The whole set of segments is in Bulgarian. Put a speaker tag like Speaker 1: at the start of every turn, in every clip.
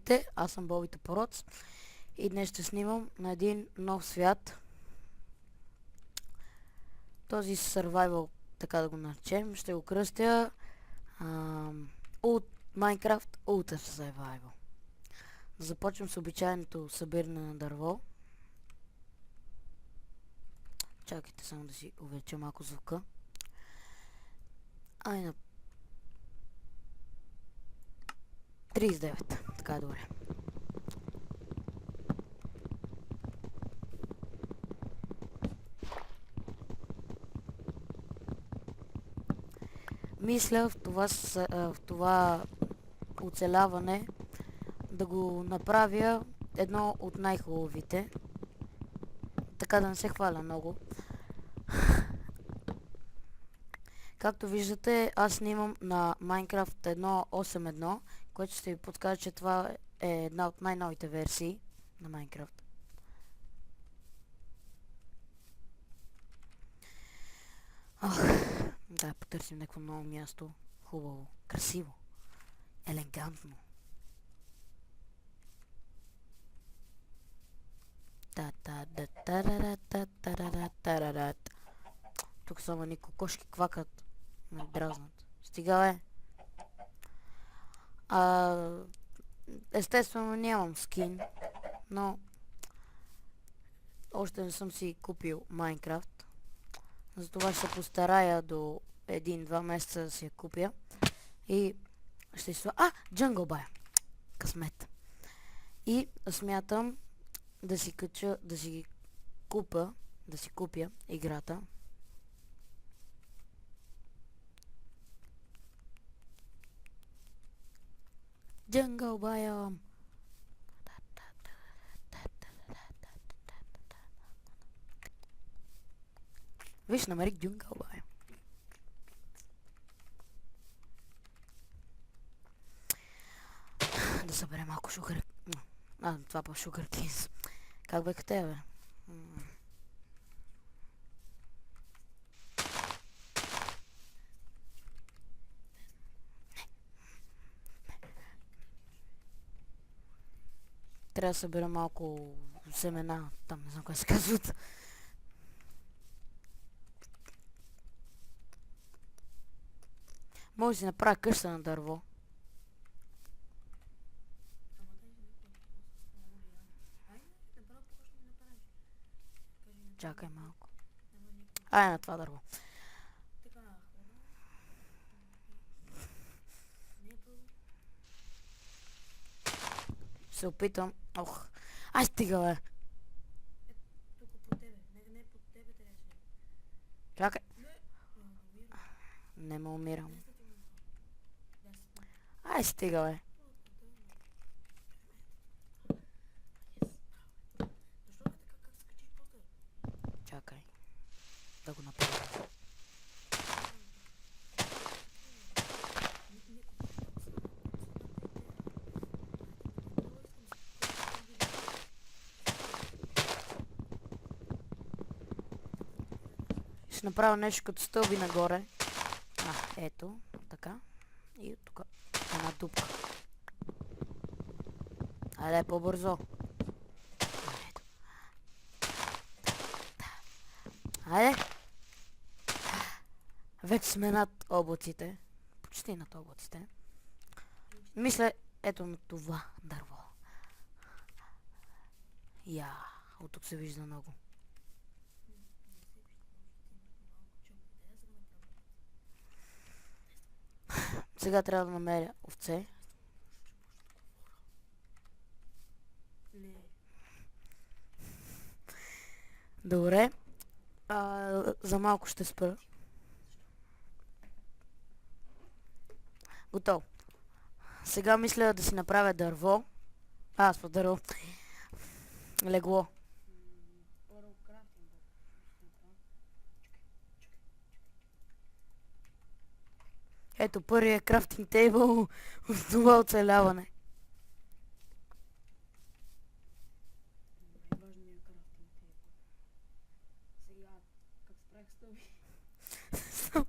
Speaker 1: Здравейте, аз съм Бобите Пороц и днес ще снимам на един нов свят. Този survival, така да го наречем, ще го кръстя от Minecraft Ultra Survival. Започвам с обичайното събиране на дърво. Чакайте само да си увелича малко звука. На 39, така е добре. Мисля в това оцеляване да го направя едно от най-хубавите. Така да не се хваля много. Както виждате, аз снимам на Minecraft 1.8.1, което ще ви подскаже, че това е една от най-новите версии на Minecraft. Да, потърсим някакво ново място. Хубаво, красиво, елегантно. Тук само ни кокошки квакат. Ме дразнат. Стига бе. Естествено нямам скин, но още не съм си купил Майнкрафт. Затова ще се постарая до 1-2 месеца да си я купя. И ще си... Jungle Biome! Късмет! И смятам да си кача, да си купя играта. Jungle Biome! Виж, намерих Jungle Biome. Да съберем малко шукър. Това па шукър кейс. Как бе къде, бе? Трябва да събера малко семена. Там не знам кой се казват. Може да си направя къща на дърво. Чакай малко. На това дърво. Се опитам. Стига, бе.
Speaker 2: Тук под тебе. Не под тебе трябваше.
Speaker 1: Чакай. Не ме умирам. Стига, бе. Чакай. Да го направя. Ще направя нещо като стълби нагоре. Ето, така. И от тук една дупка. Айде, по-бързо. Ето. Айде. Вече сме над облаците. Почти над облаците. Мисля, ето на това дърво. От тук се вижда много. Сега трябва да намеря овце. Добре. За малко ще спра. Готово. Сега мисля да си направя дърво. Дърво. Легло. Ето първия крафтинг тейбъл в това оцеляване.
Speaker 2: Най-важният крафтинг тейбъл. Сега, как се правих стълби? Как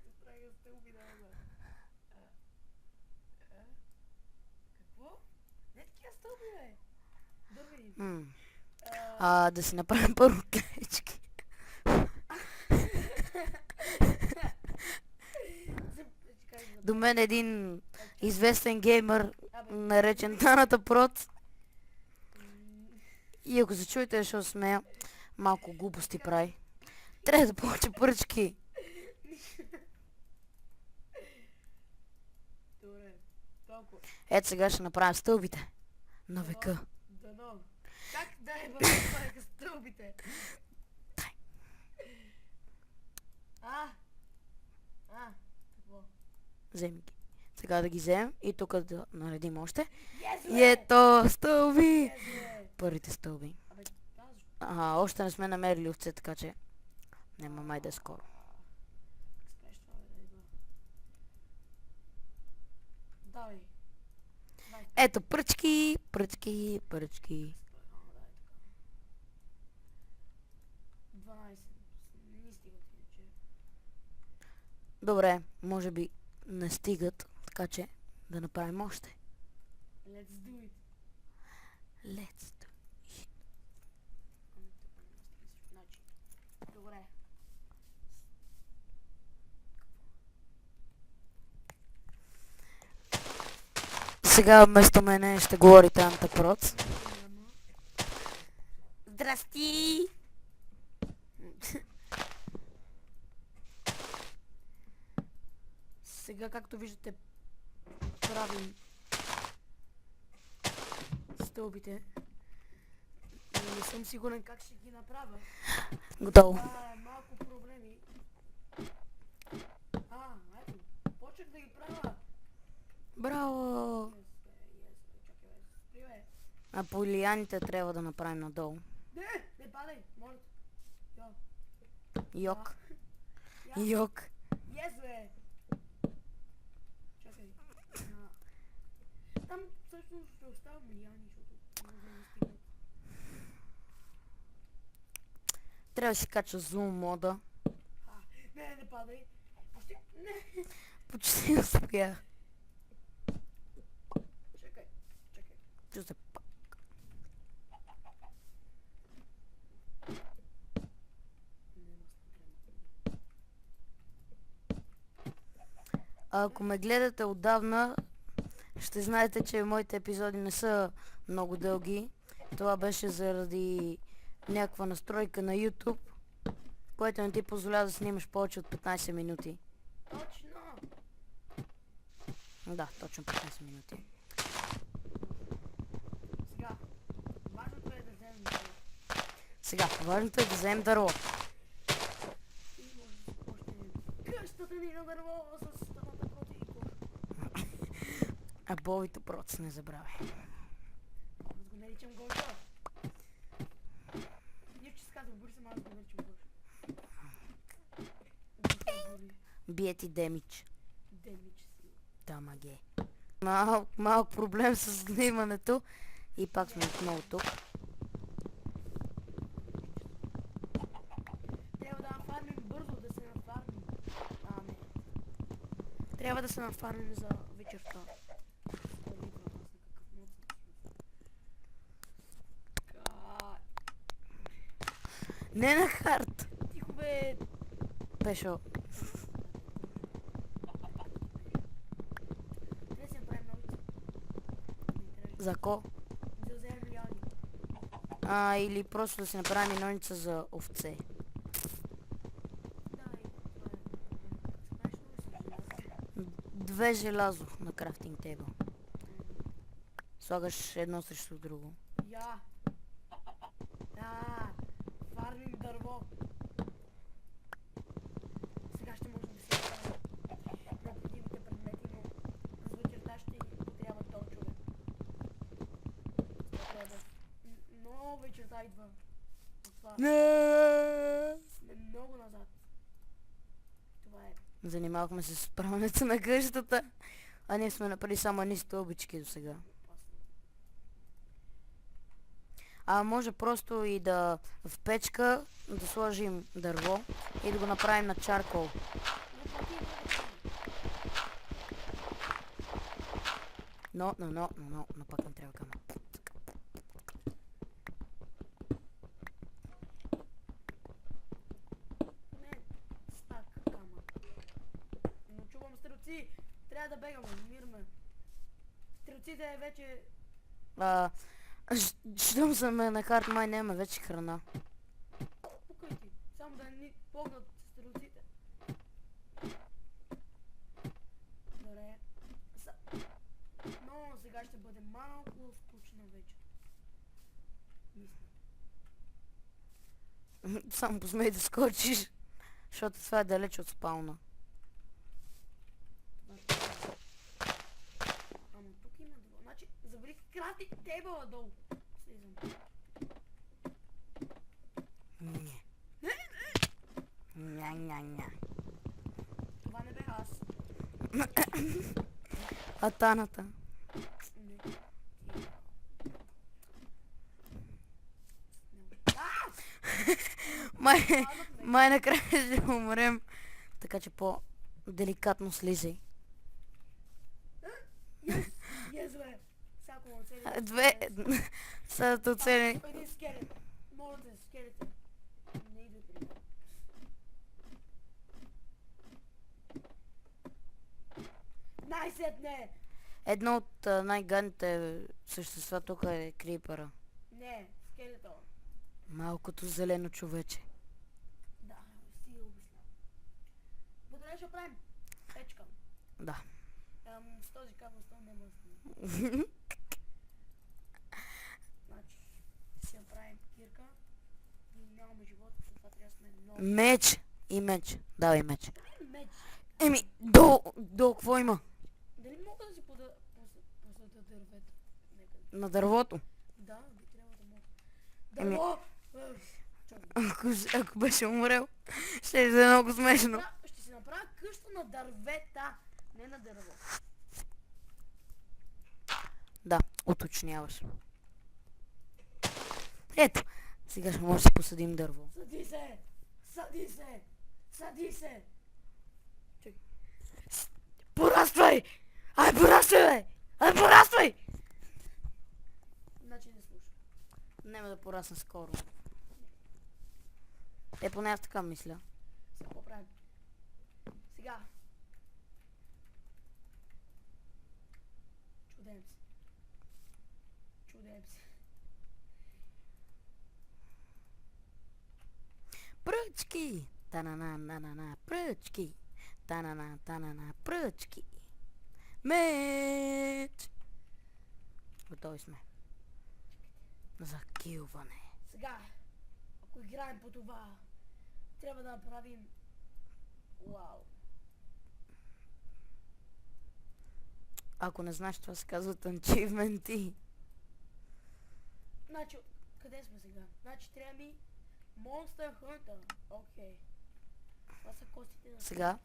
Speaker 2: се правих стълби, да.
Speaker 1: Да си направим първо клечки. До мен един известен геймър, наречен Таната Прот. И ако се чуете, защото смея, малко глупости прави. Трябва да получи пръчки.
Speaker 2: Добре, толкова.
Speaker 1: Ето сега ще направим стълбите на века.
Speaker 2: Дано. Как да е бъдат стълбите? Какво?
Speaker 1: Вземи ги. Сега да ги вземем и тук да наредим още.
Speaker 2: Yes,
Speaker 1: И ето стълби!
Speaker 2: Yes, бе!
Speaker 1: Първите стълби.
Speaker 2: Абе, тази...
Speaker 1: Още не сме намерили овце, така че няма май да е скоро.
Speaker 2: Спреш това, бе, да идва. Давай. Давай.
Speaker 1: Ето пръчки, пръчки, пръчки.
Speaker 2: Давай така. 12. Не ни стигат иначе.
Speaker 1: Добре, може би не стигат, така че да направим още.
Speaker 2: Let's do it.
Speaker 1: Let's do.
Speaker 2: Значи, добре.
Speaker 1: Сега вместо мене ще говори Таната Прот. Здрасти!
Speaker 2: Сега, както виждате, правим стълбите. Но не съм сигурен как ще ги направя.
Speaker 1: Готово.
Speaker 2: Това е малко проблеми. Ето, почнах да ги правя.
Speaker 1: Браво!
Speaker 2: Чакай, спри, бе.
Speaker 1: А по лияните трябва да направим надолу.
Speaker 2: Не падай, моля.
Speaker 1: Йок.
Speaker 2: Я.
Speaker 1: Йок.
Speaker 2: Yes, бе. Чакай. Там всъщност ще оставам лияни, защото може да не стигнат.
Speaker 1: Трябва да си кача зум мода.
Speaker 2: Не падай. Не.
Speaker 1: Почти успях.
Speaker 2: Чакай.
Speaker 1: Чу се пак. Ако ме гледате отдавна, ще знаете, че моите епизоди не са много дълги. Това беше заради някаква настройка на YouTube, което не ти позволява да снимаш повече от 15 минути.
Speaker 2: Точно.
Speaker 1: Да, точно 15 минути.
Speaker 2: Сега. Важното е да вземем това.
Speaker 1: Сега, важното е да вземем дърво.
Speaker 2: И може да започнем къщата ни на дърво с Таната Прот и кош.
Speaker 1: А Бовито Проц не забравяй.
Speaker 2: Аз го наричам Гошо. Ние ще се казва Борисъм, аз го наричам Гошо.
Speaker 1: Бие ти демидж.
Speaker 2: Демидж си.
Speaker 1: Да, маге. Малък проблем с снимането и пак сме отново тук.
Speaker 2: Трябва да нафармим бързо, да се нафармим. Не. Трябва да се нафармим за вечерта.
Speaker 1: Не на хард!
Speaker 2: Тихо, бе!
Speaker 1: Пешо.
Speaker 2: Трябва да си направим новица.
Speaker 1: За ко?
Speaker 2: Да вземем лияни.
Speaker 1: Или просто да си направим ножница за овце.
Speaker 2: Да, и това е. Знаеш ли си?
Speaker 1: 2 желязо на крафтинг тейбъл. Слагаш едно срещу друго.
Speaker 2: Я! Фармим дърво. Сега ще можем да си направим необходимите предмети, но за вечерта ще ни трябва точове. Но вечерта идва. Това сме много назад. Това е.
Speaker 1: Занимавахме се с правенето на къщата, а ние сме направили само едни стълбички до сега. Може просто и да в печка да сложим дърво и да го направим на чаркол. Но пак не трябва камък.
Speaker 2: Трябва да бегаме, умираме. Стрелците вече...
Speaker 1: Щом съм на карт, май няма вече храна.
Speaker 2: Пукай ти. Само да ни погнат стрелците. Добре. Но сега ще бъде малко скучно вече. Мисля.
Speaker 1: Само посмей да скочиш, защото това е далеч от спауна.
Speaker 2: Ама тук има два. Значи, забри крафти тейбъла долу. Слизам.
Speaker 1: Не. Ня.
Speaker 2: Това не бях аз.
Speaker 1: Атаната.
Speaker 2: Не.
Speaker 1: Май накрая ще умрем. Така че по-деликатно слизай.
Speaker 2: Yes, бе. Всяко оцели.
Speaker 1: Са да оцели.
Speaker 2: Един скелет. Моля те, скелете. Не идва при мен. Най-сетне!
Speaker 1: Едно от най-гадните същества тук е крипъра.
Speaker 2: Не, скелето.
Speaker 1: Малкото зелено човече.
Speaker 2: Да, си го обясня. Добре, ще правим печка.
Speaker 1: Да.
Speaker 2: С този кабелстон няма да стане. Значи, ще направим кирка. И нямаме живот, затова трябва да сме много.
Speaker 1: Меч! И меч. Давай меч.
Speaker 2: Меч.
Speaker 1: Еми, долу какво има?
Speaker 2: Дали мога да си посъда дървета? Некъде.
Speaker 1: На дървото.
Speaker 2: Да, би трябвало да мога.
Speaker 1: Еми-
Speaker 2: Дърво!
Speaker 1: Ако беше умрел, ще е много смешно.
Speaker 2: Ще си направя къща на дървета, не на дърво.
Speaker 1: Да, уточняваш. Ето, сега ще може да си посадим дърво.
Speaker 2: Съди се! Съди се! Съди се!
Speaker 1: Пораствай! Ай, пораствай, бе! Ай, пораствай!
Speaker 2: Значи не слуша.
Speaker 1: Няма да порасна скоро. Поне аз така мисля.
Speaker 2: Сега какво правим? Сега. Чудем се. Чудем се.
Speaker 1: Пръчки! Та-на-на-на-на-на, пръчки! Та-на-на-та-на-на, пръчки! Меч! Готови сме. За килване.
Speaker 2: Сега. Ако играем по това, трябва да направим... Вау.
Speaker 1: Ако не знаеш, това се казват анчивменти.
Speaker 2: Значи, къде сме сега? Значи трябва ми Monster Hunter. Окей. Това са костите на...
Speaker 1: Сега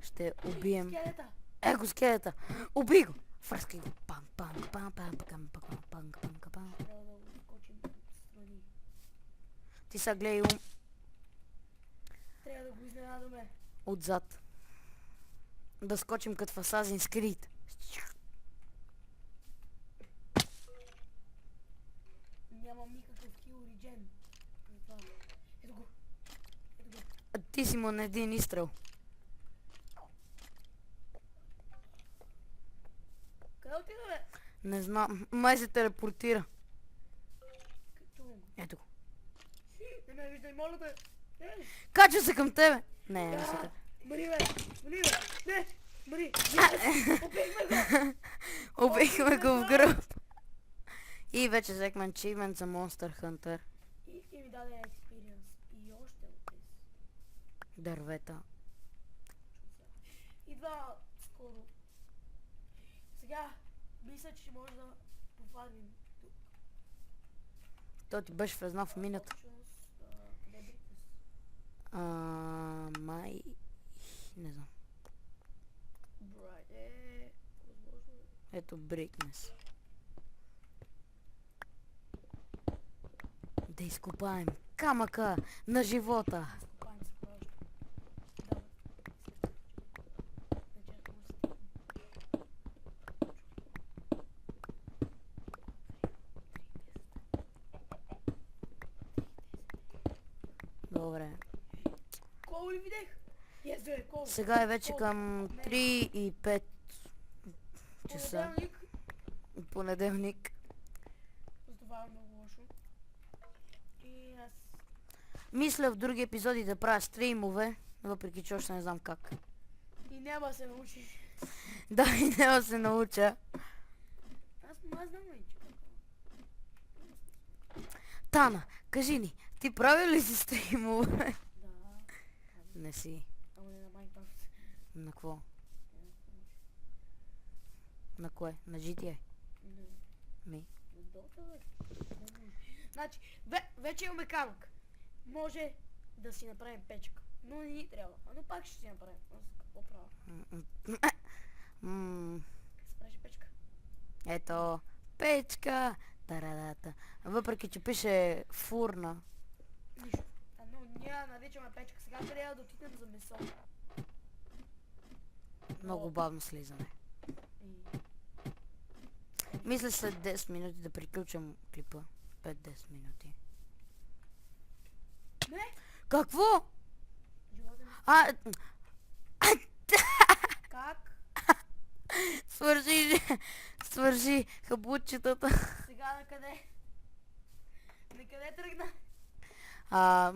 Speaker 1: ще убием...
Speaker 2: Скелета!
Speaker 1: Его скелета! Убий го! Фръскай го! Пам, пам, пам, пам, пам, пам, пам, пам, пам.
Speaker 2: Трябва да го скочим отстрани.
Speaker 1: Ти са гледай
Speaker 2: Трябва да го изненадаме.
Speaker 1: отзад. Да скочим като в Assassin's Creed.
Speaker 2: Нямам никакъв kill regen. Ето го. Ето го.
Speaker 1: А ти си му на един изстрел.
Speaker 2: Къде отида, бе?
Speaker 1: Не знам. Май се телепортира.
Speaker 2: Чувам го.
Speaker 1: Ето го.
Speaker 2: Не ме виждай, моля те.
Speaker 1: Качва се към тебе! Не се качва.
Speaker 2: Мари, бе! Мари, бе! Не! Мари! Убихме го!
Speaker 1: Убихме го в гръб. И вече взехме achievement за Monster Hunter.
Speaker 2: И ми даде experience. И още от тези.
Speaker 1: Дървета.
Speaker 2: Идва скоро. Сега, мисля, че ще може да пофармим тук.
Speaker 1: То ти беше влезнал в мината.
Speaker 2: Всъщност, къде е Брикнес?
Speaker 1: Май... Не знам.
Speaker 2: Брайде, възможно е.
Speaker 1: Ето Брикнес. Да изкопаем камъка на живота.
Speaker 2: Изкопаем се прожда. Да, вече може да стигнем.
Speaker 1: Добре.
Speaker 2: Кол ли видях? Yes, бе, кол.
Speaker 1: Сега е вече към 3 и 5. часа.
Speaker 2: Понеделник.
Speaker 1: Понеделник.
Speaker 2: За това е много лошо. И аз...
Speaker 1: Мисля в други епизоди да правя стримове, въпреки че още не знам как.
Speaker 2: И няма да се научиш.
Speaker 1: Да, и няма да се науча.
Speaker 2: Аз знам ли, че
Speaker 1: Тана, кажи ни, ти правил ли си стримове?
Speaker 2: да.
Speaker 1: Не си.
Speaker 2: Ама не на Майнкрафт.
Speaker 1: На какво? На кое? На GTA?
Speaker 2: Не.
Speaker 1: Ми.
Speaker 2: На Dota, бе. Значи, вече имаме камък. Може да си направим печка. Но не ни трябва. Но пак ще си направим. Аз какво правя? Как се правиш печка?
Speaker 1: Ето, печка. Тарадата. Въпреки че пише фурна.
Speaker 2: Нищо. Но ние наричаме печка. Сега трябва да отидем за месо.
Speaker 1: Много бавно слизане.
Speaker 2: И...
Speaker 1: Мисля след 10 минути да приключим клипа. 5-10 минути.
Speaker 2: Не!
Speaker 1: Какво?
Speaker 2: Живота ми...
Speaker 1: А,
Speaker 2: Как?
Speaker 1: свържи хабутчетата.
Speaker 2: Сега на къде? На къде тръгна?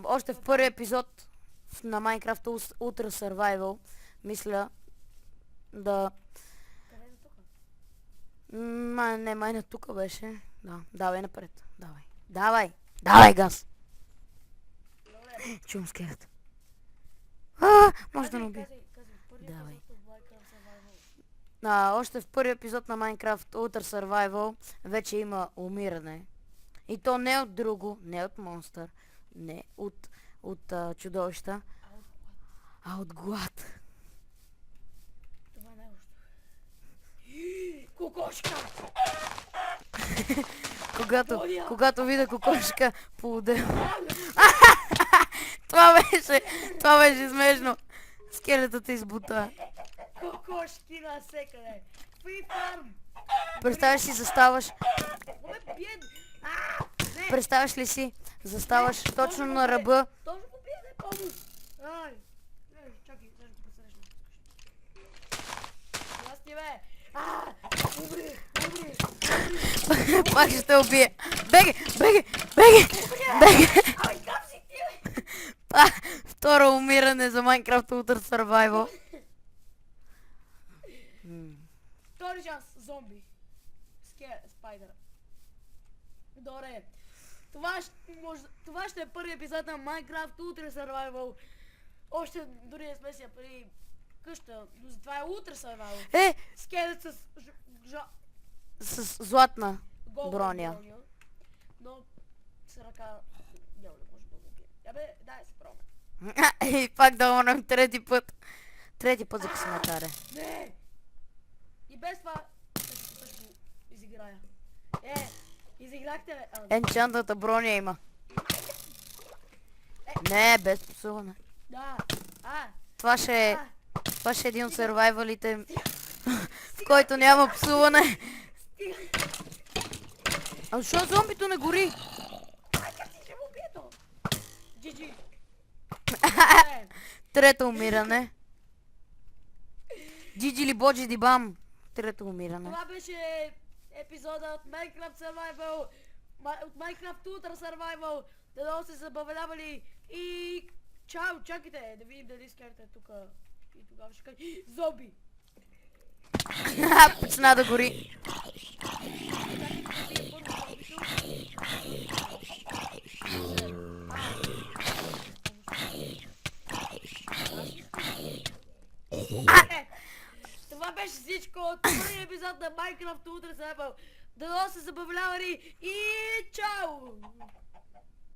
Speaker 1: Още в първи епизод на Minecraft Ultra Survival мисля да...
Speaker 2: Къде е тук?
Speaker 1: Май на тук беше. Да, давай напред. Давай газ.
Speaker 2: Добре.
Speaker 1: Чувам скелет. Може да ме убие.
Speaker 2: Казвай. Първи
Speaker 1: Давай.
Speaker 2: епизод от Minecraft Survival.
Speaker 1: Още в първи епизод на Minecraft Ultra Survival вече има умиране. И то не от друго, не от монстър, не от чудовища,
Speaker 2: А от глад.
Speaker 1: а от глад.
Speaker 2: Това не е още. Кокошка!
Speaker 1: Когато видя кокошка по отдел. Това беше смешно. Скелетът избута.
Speaker 2: Кокошки навсекъде. Free farm.
Speaker 1: Представяш си, заставаш.
Speaker 2: Ме бие. Не.
Speaker 1: Представяш ли си, заставаш точно на ръба.
Speaker 2: Точно го бие, не помощ. Ай. Чакай, даже го посрещна. Здрасти, бе. Умри.
Speaker 1: Пак ще те убие. Беги!
Speaker 2: Ай, как си ти, бе?
Speaker 1: Второ умиране за Minecraft Ultra Survival.
Speaker 2: Втори шанс, зомби. Спайдър. Добре. Това ще е първи епизод на Minecraft Ultra Survival. Още дори не сме си я при къща, но затова е Ultra Survival. Скелет
Speaker 1: С златна
Speaker 2: голда
Speaker 1: броня.
Speaker 2: Но с ръка няма да може да го убие. Абе, дай се пробваме.
Speaker 1: И пак да умрем трети път. Трети път за късметаре.
Speaker 2: Не! И без това ще го изиграя. Изиграхте, бе.
Speaker 1: Енчантната броня има. Не, без псуване.
Speaker 2: Да.
Speaker 1: Това ще е един от сервайвалите, в който няма псуване. А защо зомбито не гори?
Speaker 2: Как си ще му убие то? GG.
Speaker 1: Трето умиране. Джиджи ли боджи ди бам. Трето умиране.
Speaker 2: Това беше епизода от Minecraft Survival. От Minecraft Ultra Survival. Дано сте забавлявали. И чао, чакайте да видим дали скелета е тук. И тогава ще кажа зомби.
Speaker 1: Почна да гори.
Speaker 2: Това беше всичко от първия епизод на Minecraft Ultra Survival. Дано се забавлявали и чао!